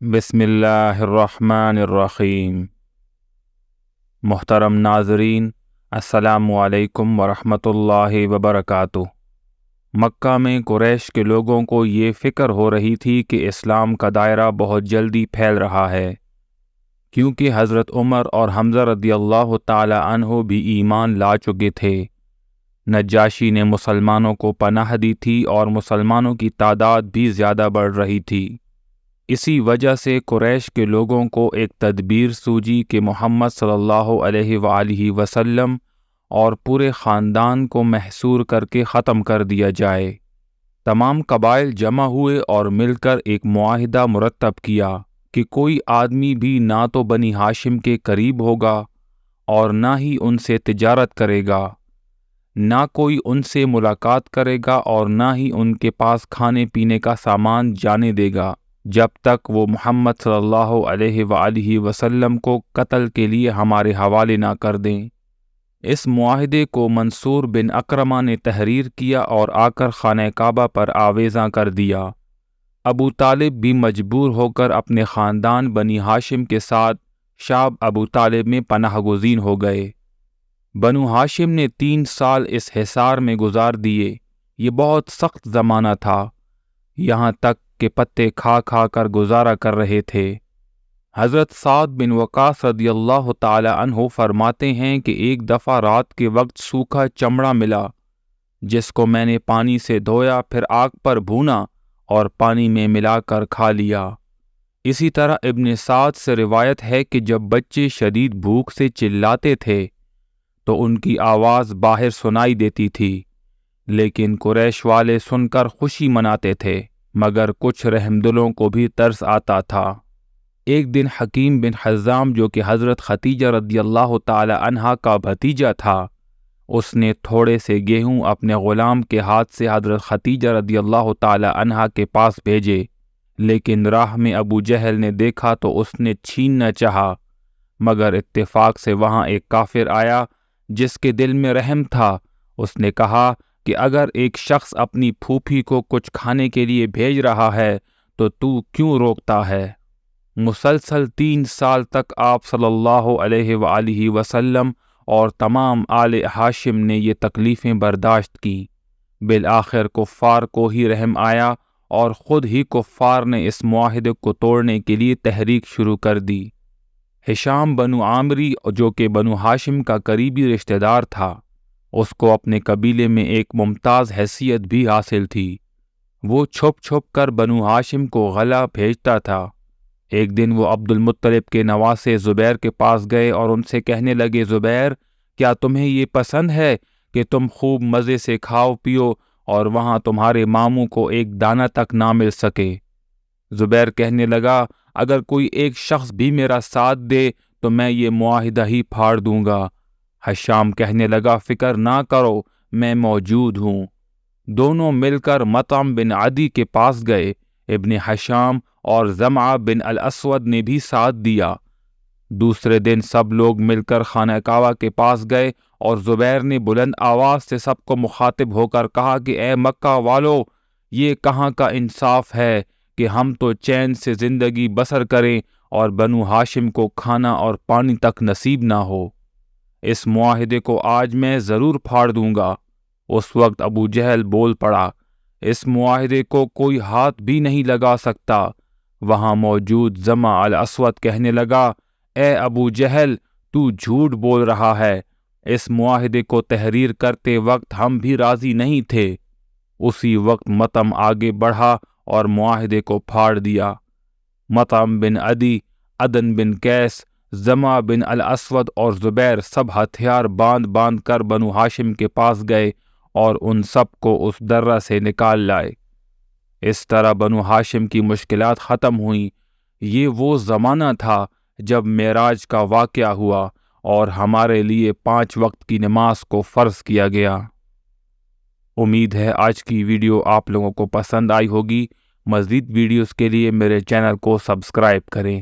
بسم اللہ الرحمن الرحیم۔ محترم ناظرین، السلام علیکم ورحمۃ اللہ وبرکاتہ۔ مکہ میں قریش کے لوگوں کو یہ فکر ہو رہی تھی کہ اسلام کا دائرہ بہت جلدی پھیل رہا ہے، کیونکہ حضرت عمر اور حمزہ رضی اللہ تعالی عنہ بھی ایمان لا چکے تھے۔ نجاشی نے مسلمانوں کو پناہ دی تھی اور مسلمانوں کی تعداد بھی زیادہ بڑھ رہی تھی۔ اسی وجہ سے قریش کے لوگوں کو ایک تدبیر سوجی کہ محمد صلی اللہ علیہ وآلہ وسلم اور پورے خاندان کو محصور کر کے ختم کر دیا جائے۔ تمام قبائل جمع ہوئے اور مل کر ایک معاہدہ مرتب کیا کہ کوئی آدمی بھی نہ تو بنی ہاشم کے قریب ہوگا اور نہ ہی ان سے تجارت کرے گا، نہ کوئی ان سے ملاقات کرے گا اور نہ ہی ان کے پاس کھانے پینے کا سامان جانے دے گا جب تک وہ محمد صلی اللہ علیہ وآلہ وسلم کو قتل کے لیے ہمارے حوالے نہ کر دیں۔ اس معاہدے کو منصور بن اکرمہ نے تحریر کیا اور آ کر خانہ کعبہ پر آویزاں کر دیا۔ ابو طالب بھی مجبور ہو کر اپنے خاندان بنی ہاشم کے ساتھ شعب ابو طالب میں پناہ گزین ہو گئے۔ بنو ہاشم نے 3 سال اس حصار میں گزار دیے۔ یہ بہت سخت زمانہ تھا، یہاں تک کہ پتے کھا کھا کر گزارا کر رہے تھے۔ حضرت سعد بن وقاص رضی اللہ تعالی عنہ فرماتے ہیں کہ ایک دفعہ رات کے وقت سوکھا چمڑا ملا، جس کو میں نے پانی سے دھویا، پھر آگ پر بھونا اور پانی میں ملا کر کھا لیا۔ اسی طرح ابن سعد سے روایت ہے کہ جب بچے شدید بھوک سے چلاتے تھے تو ان کی آواز باہر سنائی دیتی تھی، لیکن قریش والے سن کر خوشی مناتے تھے، مگر کچھ رحمدلوں کو بھی ترس آتا تھا۔ ایک دن حکیم بن حزام، جو کہ حضرت ختیجہ رضی اللہ تعالی عنہا کا بھتیجا تھا، اس نے تھوڑے سے گیہوں اپنے غلام کے ہاتھ سے حضرت ختیجہ رضی اللہ تعالی عنہا کے پاس بھیجے، لیکن راہ میں ابو جہل نے دیکھا تو اس نے چھیننا چاہا، مگر اتفاق سے وہاں ایک کافر آیا جس کے دل میں رحم تھا۔ اس نے کہا کہ اگر ایک شخص اپنی پھوپھی کو کچھ کھانے کے لیے بھیج رہا ہے تو کیوں روکتا ہے؟ مسلسل 3 سال تک آپ صلی اللہ علیہ وآلہ وسلم اور تمام آل ہاشم نے یہ تکلیفیں برداشت کی۔ بالآخر کفار کو ہی رحم آیا اور خود ہی کفار نے اس معاہدے کو توڑنے کے لیے تحریک شروع کر دی۔ ہشام بنو عامری، جو کہ بنو ہاشم کا قریبی رشتہ دار تھا، اس کو اپنے قبیلے میں ایک ممتاز حیثیت بھی حاصل تھی۔ وہ چھپ چھپ کر بنو ہاشم کو غلہ بھیجتا تھا۔ ایک دن وہ عبد المطلب کے نواسے زبیر کے پاس گئے اور ان سے کہنے لگے، زبیر، کیا تمہیں یہ پسند ہے کہ تم خوب مزے سے کھاؤ پیو اور وہاں تمہارے ماموں کو ایک دانہ تک نہ مل سکے؟ زبیر کہنے لگا، اگر کوئی ایک شخص بھی میرا ساتھ دے تو میں یہ معاہدہ ہی پھاڑ دوں گا۔ ہشام کہنے لگا، فکر نہ کرو، میں موجود ہوں۔ دونوں مل کر مطعم بن عدی کے پاس گئے۔ ابن ہشام اور زمعہ بن الاسود نے بھی ساتھ دیا۔ دوسرے دن سب لوگ مل کر خانہ کعبہ کے پاس گئے اور زبیر نے بلند آواز سے سب کو مخاطب ہو کر کہا کہ اے مکہ والو، یہ کہاں کا انصاف ہے کہ ہم تو چین سے زندگی بسر کریں اور بنو ہاشم کو کھانا اور پانی تک نصیب نہ ہو۔ اس معاہدے کو آج میں ضرور پھاڑ دوں گا۔ اس وقت ابو جہل بول پڑا، اس معاہدے کو کوئی ہاتھ بھی نہیں لگا سکتا۔ وہاں موجود زمع الاسود کہنے لگا، اے ابو جہل، تو جھوٹ بول رہا ہے، اس معاہدے کو تحریر کرتے وقت ہم بھی راضی نہیں تھے۔ اسی وقت مطعم آگے بڑھا اور معاہدے کو پھاڑ دیا۔ مطعم بن عدی، عدن بن قیس، زمع بن الاسود اور زبیر سب ہتھیار باندھ باندھ کر بنو ہاشم کے پاس گئے اور ان سب کو اس درہ سے نکال لائے۔ اس طرح بنو ہاشم کی مشکلات ختم ہوئیں۔ یہ وہ زمانہ تھا جب معراج کا واقعہ ہوا اور ہمارے لیے 5 وقت کی نماز کو فرض کیا گیا۔ امید ہے آج کی ویڈیو آپ لوگوں کو پسند آئی ہوگی۔ مزید ویڈیوز کے لیے میرے چینل کو سبسکرائب کریں۔